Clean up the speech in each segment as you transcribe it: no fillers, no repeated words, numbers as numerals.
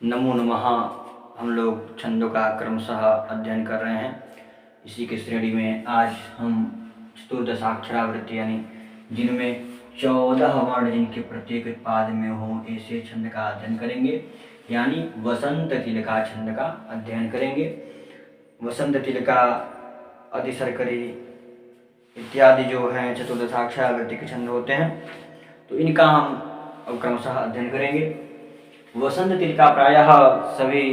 नमो नमः। हम लोग छंदों का क्रमशः अध्ययन कर रहे हैं। इसी के श्रेणी में आज हम चतुर्दशाक्षरावृत्ति यानी जिनमें 14 वर्ण जिनके प्रत्येक पाद में हो ऐसे छंद का अध्ययन करेंगे, यानी वसंत तिलका छंद का अध्ययन करेंगे। वसंत तिलका, अधिसरकरी इत्यादि जो हैं चतुर्दशाक्षरावृत्ति के छंद होते हैं, तो इनका हम अब क्रमशः अध्ययन करेंगे। वसंत तिलका प्रायः सभी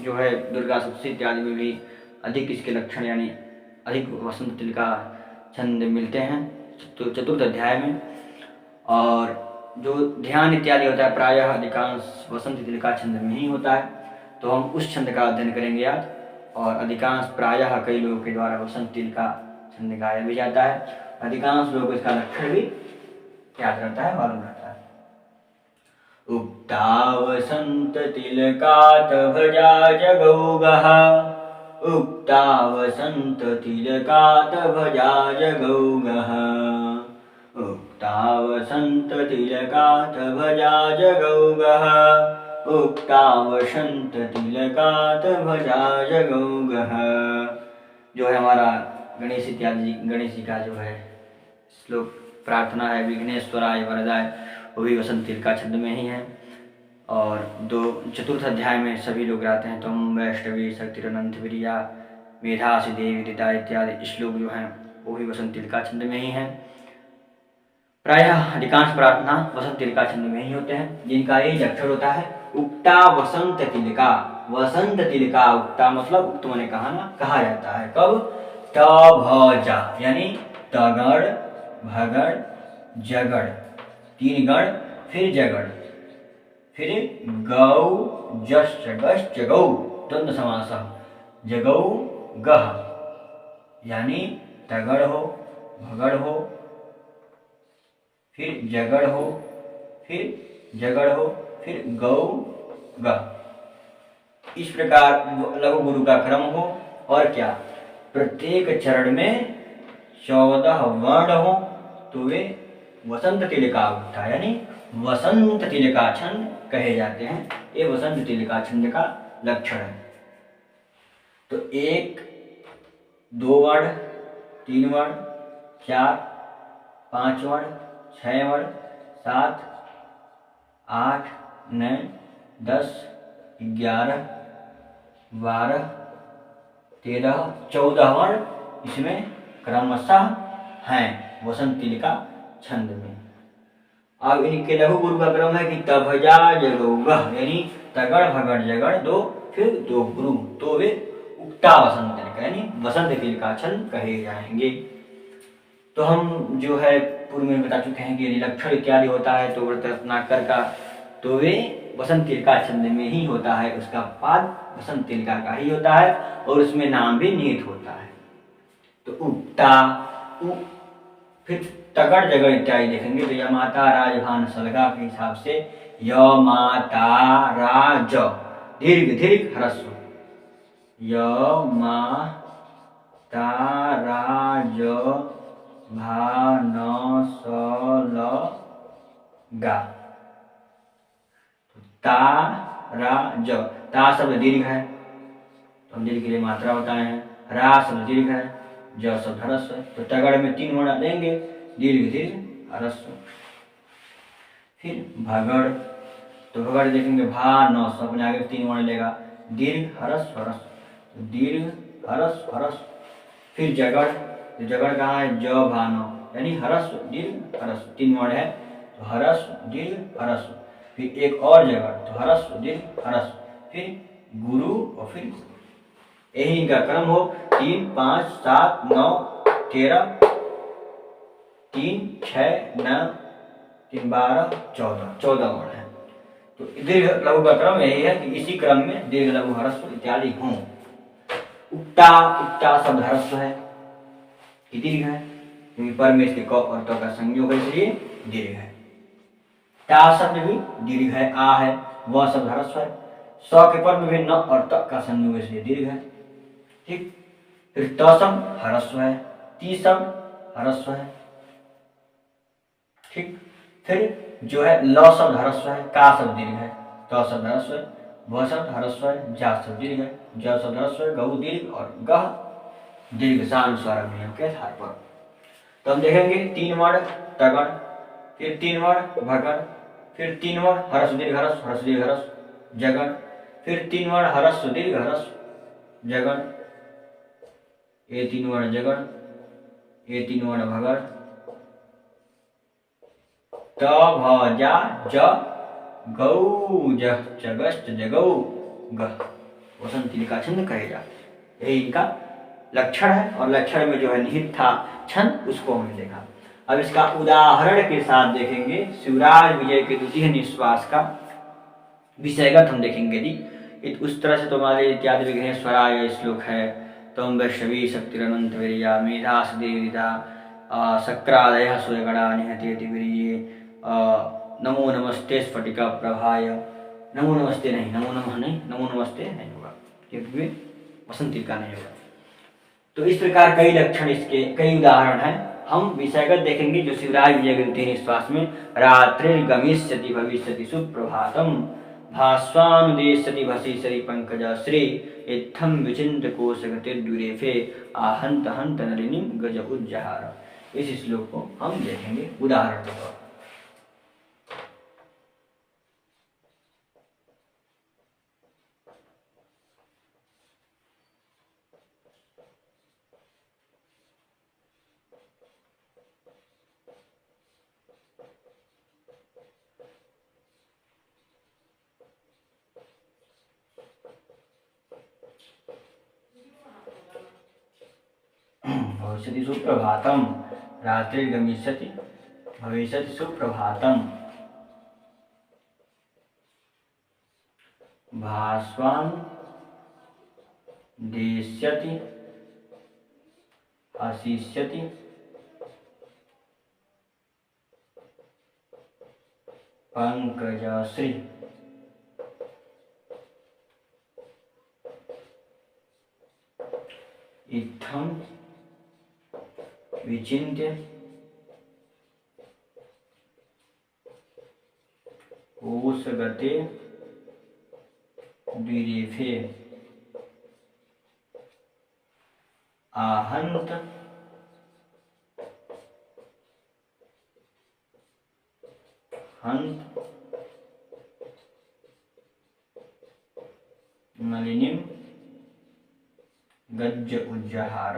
जो है दुर्गा सप्तशती इत्यादि में भी अधिक इसके लक्षण यानी अधिक वसंत तिलका छंद मिलते हैं चतुर्थ अध्याय में। और जो ध्यान इत्यादि होता है प्रायः अधिकांश वसंत तिलका छंद में ही होता है, तो हम उस छंद का अध्ययन करेंगे आज। और अधिकांश प्रायः कई लोगों के द्वारा वसंत तिलका छंद गाया भी जाता है, अधिकांश लोगों को इसका लक्षण भी याद रहता है, मालूम रहता है। उक्ता वसंत तिलकात् भजा जगौगः, उक्ता वसंत तिलकात् भजा जगौगः, उक्ता वसंत तिलकात् भजा जगौगः, उक्ता वसंत तिलकात् भजा जगौगः। जो है हमारा गणेश इत्यादि गणेश जी का जो है श्लोक प्रार्थना है, विघ्नेश्वराय वरदाय, वो भी वसंत तिलका छंद में ही है। और चतुर्थ अध्याय में सभी लोग गाते हैं, तुम वैष्णवी शक्तिरनंत विरिया मेधासी देवी दिता इत्यादि श्लोक जो हैं वो भी वसंत तिलका छंद में ही हैं। प्रायः अधिकांश प्रार्थना वसंत तिलका छंद में ही होते हैं, जिनका एक अक्षर होता है उक्ता वसंत तिलका। वसंत तिलका, उक्ता मतलब उक्त मैंने कहा ना, कहा जाता है कब? त भ जा यानी तगड़ भगड़ जगड़, तीन गण, फिर जगड़, फिर गौ जश गश जगौ, द्वंद्व समास, जगौ गह यानी तगड़ हो भगड़ हो, फिर जगड़ हो, फिर जगड़ हो, फिर गौ गह। इस प्रकार लघु गुरु का क्रम हो। और क्या, प्रत्येक चरण में 14 वर्ण हो तो वे वसंत तिलका उक्ता यानी वसंत तिलका छंद कहे जाते हैं। ये वसंत तिलका छंद का लक्षण है। तो 1, 2 वर्ण, 3 वर्ण, 4, 5 वर्ण, 6 वर्ण, 7, 8, 9, 10, 11, 12, 13, 14 वर्ण इसमें क्रमशः हैं वसंत तिलका छंद में। अब इनके लघु गुरु का क्रम है कि तभजा जगौगह यानी तगड़ भगड़ जगड़ दो, फिर दो गुरु, तो वे उक्ता वसंत तिलका यानी वसंत तिलका छंद कहे जाएंगे। तो हम जो है पूर्व में बता चुके हैं कि यदि लक्षण इत्यादि होता है तो रत्नाकर का, तो वे वसंत तिलका छंद में ही होता है, उसका पाद वसंत तिलका का ही होता है और उसमें नाम भी निहित होता है। तो उक्ता, फिर तगड़ जगड़ इत्यादि देखेंगे तो य माता राजभान सलगा के हिसाब से य माता राज दीर्घ दीर्घ ह्रस्व, य माता राज भान सल गा, ता रा ज, ता शब्द दीर्घ है तो हम दीर्घ के लिए मात्रा बताए हैं, रा शब्द दीर्घ है, ज शब्द ह्रस्व है, तो तगड़ में 3 वर्ण लेंगे, दीर्घ दीर्घ ह्रस्व। फिर भगड़, तो भगड़ देखेंगे भा न स, अपने आगे 3 वर्ण लेगा, दीर्घ ह्रस्व ह्रस्व, तो दीर्घ ह्रस्व ह्रस्व। फिर जगड़, तो जगड़ कहाँ है? ज भा न यानी ह्रस्व दीर्घ ह्रस्व, 3 वर्ण है तो ह्रस्व दीर्घ ह्रस्व। फिर एक और जगड़ तो ह्रस्व दीर्घ ह्रस्व, फिर गुरु और फिर यही इनका क्रम हो 3, 5, 7, 9, 13, 3, 6, 9, 3, 12, 14 वर्ण है। तो दीर्घ लघु का क्रम यही है कि इसी क्रम में दीर्घ लघु ह्रस्व इत्यादि हों। उक्ता, उक्ता शब्द ह्रस्व है कि दीर्घ है, क्योंकि पर में इसके क और त का संयोग है इसलिए दीर्घ है। ता शब्द भी दीर्घ है, आ है, वह शब्द ह्रस्व है, स के पर में भी न और त का संयोग इसलिए दीर्घ है। ठीक, फिर त शब्द ह्रस्व है, ती शब्द ह्रस्व है। ठीक, फिर जो है ल शब्द ह्रस्व है, का शब्द दीर्घ है, त शब्द ह्रस्व है, वसत ह्रस्व जा शब्द दीर्घ है, ज शब्द ह्रस्व, गऊ दीर्घ और गह दीर्घ सान स्वरम नियम के आधार पर। तो हम देखेंगे 3 वर्ण तगण, फिर 3 वर्ण भगण, फिर 3 वर्ण ह्रस्व दीर्घ ह्रस्व जगण, फिर 3 वर्ण ह्रस्व दीर्घ ह्रस्व जगण, ये 3 वर्ण जगण, ये 3 वर्ण भगण, त भ जा ज गौ ज चगस्त जगौ गह वसंती का छंद कहेगा। यही इनका लक्षण है और लक्षण में जो है निहित था छंद, उसको हमने देखा। अब इसका उदाहरण के साथ देखेंगे। शिवराज विजय के द्वितीय निश्वास का विषयगत हम देखेंगे यदि उस तरह से तुम्हारे इत्यादि विघ्न स्वराय श्लोक है। तुम वैश्वी शक्तिरनंत वीर्या मेधास देविता शक्रादय सूर्यगणा निहतेति वीर्ये नमो नमस्ते स्फटिका प्रभाय। नमो नमस्ते नहीं, नमो नमः नहीं, नमो नमस्ते नहीं होगा क्योंकि वसंती का नहीं होगा। तो इस प्रकार कई लक्षण, इसके कई उदाहरण हैं। हम विषयगत देखेंगे जो शिवराज विजय के द्वितीय निश्वास में रात्रिर्गमिष्यति भविष्यति सुप्रभातम भास्वानुदेश्यति भसिष्यति पंकजश्री इत्थं विचिन्त्य कोशगतिर्दुरेफे आहंत हंत नलिनीं गज उज्जहार। इस श्लोक को हम देखेंगे उदाहरण के तौर पर। भविष्यति सुप्रभातम रात्रिर्गमिष्यति भविष्यति सुप्रभातम भास्वान् देष्यति हसिष्यति पंकजश्री इत्थं विचिन्त्य कोशगते द्विरेफे आहंत हंत नलिनीं गज उज्जहार।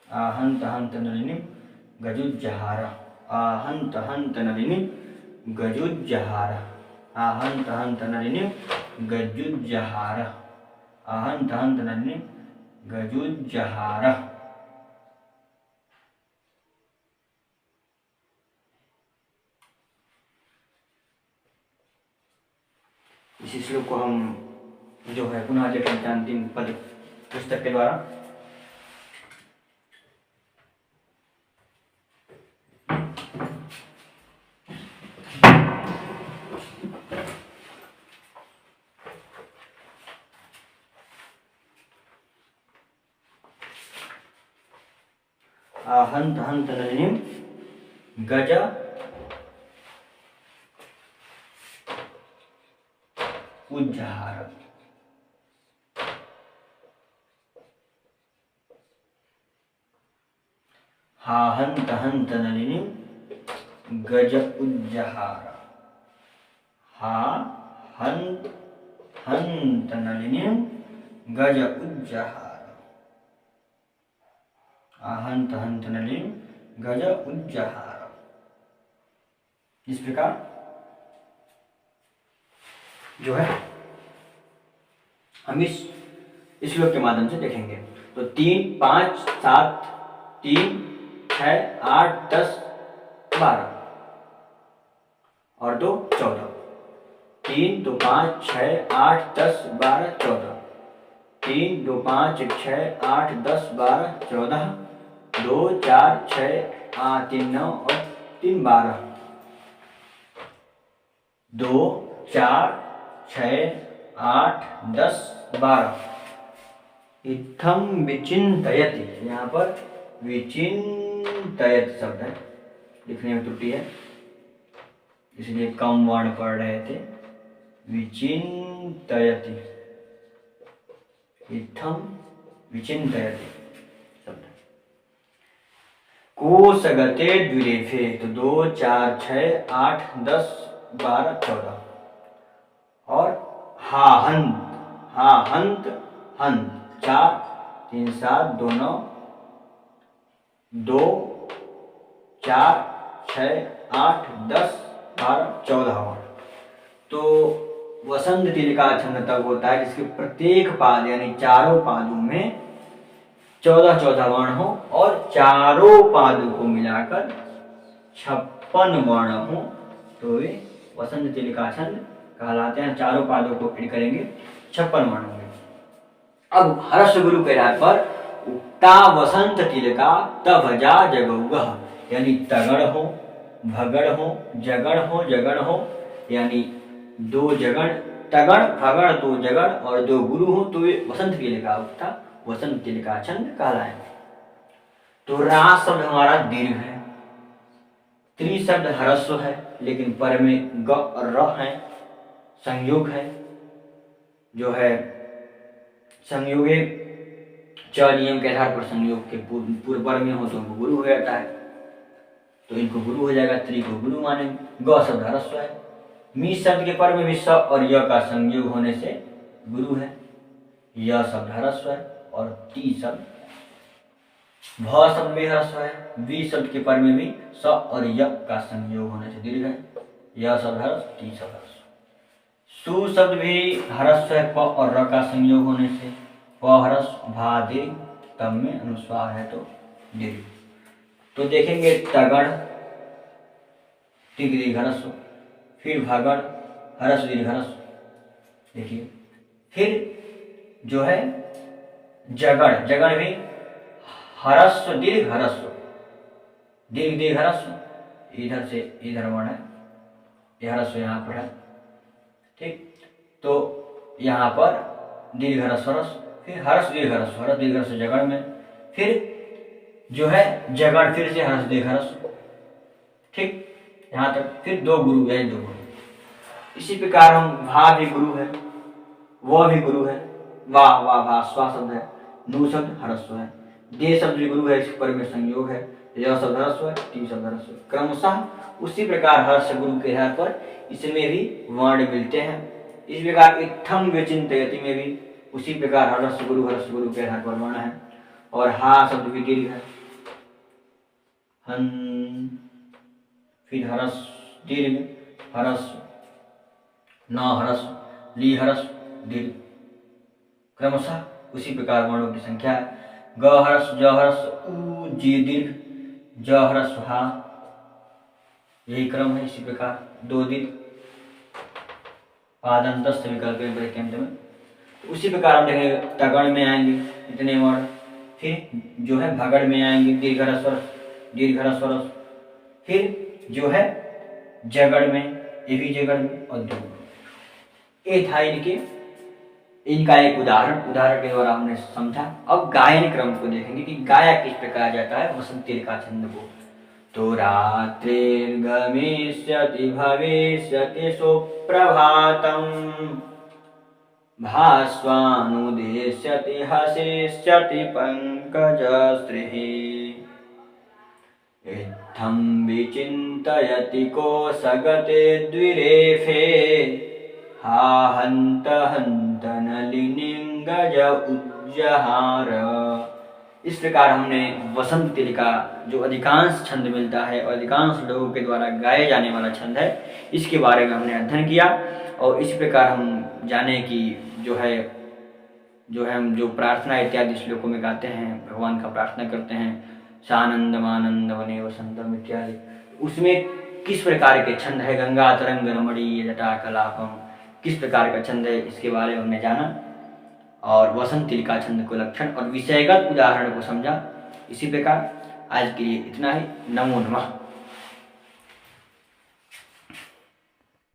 आहंत हंत नलिनीं गजुज्जहार। आहंत हंत नलिनीं गजुज्जहार। आहंत हंत नलिनीं गजुज्जहार। आहंत हंत नलिनीं गजुज्जहार। इसी श्लोक को हम जो है पुनः लिखेंगे अंतिम पद पुस्तक के द्वारा। आहंत हंत नलिनीं गज उज्जहार। आहंत हंत नलिनीं गज उज्जहार। आहंत हंत नलिनीं गज उज्जहार। आहंत हंत नलिनीं गज उज्जहार। इस प्रकार जो है हम इस श्लोक के माध्यम से देखेंगे। तो 3, 5, 7, 3, 6, 8, 10, 12 और 2, 14। 3, 2, 5, 6, 8, 10, 12, 14। 3, 2, 5, 6, 8, 10, 12, 14। 2, 4, 6, 3, 9 और 3, 12। 2, 4, 6, 8, 10, 12। इत्थं विचिन्तयति, यहाँ पर विचिन्तयति शब्द है। लिखने में त्रुटि है, इसलिए कम वर्ण पढ़ रहे थे। विचिन्तयति, इत्थम विचिन्तयति शब्द। कोशगते द्विरेफे, तो 2 4 6 8 10 12 14। और हाहंत, हाहंत हंत 4 3 7 2 9 2 4 6 8 10 12 14 वर्ण। तो वसंत तिल का छंद तब होता है जिसके प्रत्येक पाद यानी चारों पादों में 14 14 वर्ण हो और चारों पादों को मिलाकर 56 वर्ण हो, तो वे वसंत तिल का छंद कहलाते हैं। चारों पादों को फिर करेंगे 56 वर्ण होंगे। अब हर्ष गुरु के आधार पर उक्ता वसंत तिल का तभजा जगौगह, यानी तगड़ हो, भगड़ हो, जगड़ हो, जगड़ हो, यानी 2 जगड़, तगड़ भगड़ 2 जगड़ और 2 गुरु हो, तो वे वसंत तिल का उक्ता वसंत तिल का छंद कहलाएंगे। तो रा शब्द हमारा दीर्घ है, त्रि शब्द ह्रस्व है, लेकिन पर में ग और र है, संयोग है, जो है संयोगे च नियम के आधार पर संयोग के पूर्व पर में हो तो उनको गुरु हो जाता है, तो इनको गुरु हो जाएगा, त्रि को गुरु मानेंगे। ग शब्द ह्रस्व है, मी शब्द के पर में भी स और य का संयोग होने से गुरु है, य शब्द ह्रस्व है, और टी शब्द भ शब्द भी ह्रस्व है, वी शब्द के पर में भी स और य का संयोग होने से दीर्घ है, य शब्द ह्रस्व, टी शब्द ह्रस्व। सु शब्द भी ह्रस्व है, प और र का संयोग होने से प ह्रस्व, भा दीर्घ, तब में अनुस्वार है तो दीर्घ। तो देखेंगे तगड़ दीर्घ ह्रस्व, फिर भगड़ ह्रस्व दीर्घ ह्रस्व, देखिए फिर जो है जगड़, जगड़ भी ह्रस्व दीर्घ ह्रस्व, दीर्घ दीर्घ ह्रस्व, इधर से इधर वर्ण है, यह ह्रस्व यहाँ पर है, ठीक। तो यहाँ पर दीर्घ ह्रस्व ह्रस्व, फिर ह्रस्व दीर्घ ह्रस्व, ह्रस्व दीर्घ ह्रस्व जगड़ में, फिर जो है जगड़ फिर से ह्रस्व दीर्घ ह्रस्व, ठीक, यहाँ तक। फिर 2 गुरु है, 2 गुरु। इसी प्रकार हम भा भी गुरु है, वह भी गुरु है, वाह वाह भा स्वा शब्द है, नु शब्द ह्रस्व है, दे शब्द भी गुरु है, इस पर में संयोग है, य शब्द ह्रस्व है, टी शब्द ह्रस्व है। क्रमशः उसी प्रकार हर्ष गुरु के आधार पर इसमें भी वर्ण मिलते हैं। इस प्रकार इत्थम विचिन्तयति में भी उसी प्रकार हर्ष गुरु के आधार पर वर्ण है। और हा शब्द भी दीर्घ है, हन, फिर हरस दीर्घ, हरस न हरस, ली हरस दीर्घ, क्रमशः उसी प्रकार वर्णों की संख्या है। ग हरस, ज हरस, उ जी दीर्घ, ज हरस हा, यही क्रम है। इसी प्रकार 2 दीर्घ, पादंतस्थ विकल्प में। उसी प्रकार हम देखेंगे तगड़ में आएंगे इतने वर्ण, फिर जो है भगड़ में आएंगे दीर्घ ह्रस्व दीर्घ ह्रस्व, फिर जो है जगड़ में, ये भी जगड़ में, और दो ये था इनका एक उदाहरण के द्वारा हमने समझा। अब गायन क्रम को देखेंगे कि गाया किस प्रकार जाता है वसंत तिल का छंद को। तो रात्रिर्गमिष्यति भविष्यति सुप्रभातम्, भास्वानुदेश्यति हसिष्यति पंकजश्रीः, इत्थं विचिन्तयति कोशगते द्विरेफे, हा हन्त हन्त नलिनीङ्गज उज्जहार। इस प्रकार हमने वसंत तिल का जो अधिकांश छंद मिलता है और अधिकांश लोगों के द्वारा गाए जाने वाला छंद है, इसके बारे में हमने अध्ययन किया। और इस प्रकार हम जाने कि जो हम जो प्रार्थना इत्यादि श्लोकों में गाते हैं, भगवान का प्रार्थना करते हैं, सानंदम आनंद वने वसंतम इत्यादि, उसमें किस प्रकार के छंद है, गंगा तरंग रमणी जटा कलापम, किस प्रकार का छंद है, इसके बारे में हमने जाना। और वसंत तिल का छंद को लक्षण और विषयगत उदाहरण को समझा। इसी प्रकार आज के लिए इतना ही। नमो नमः।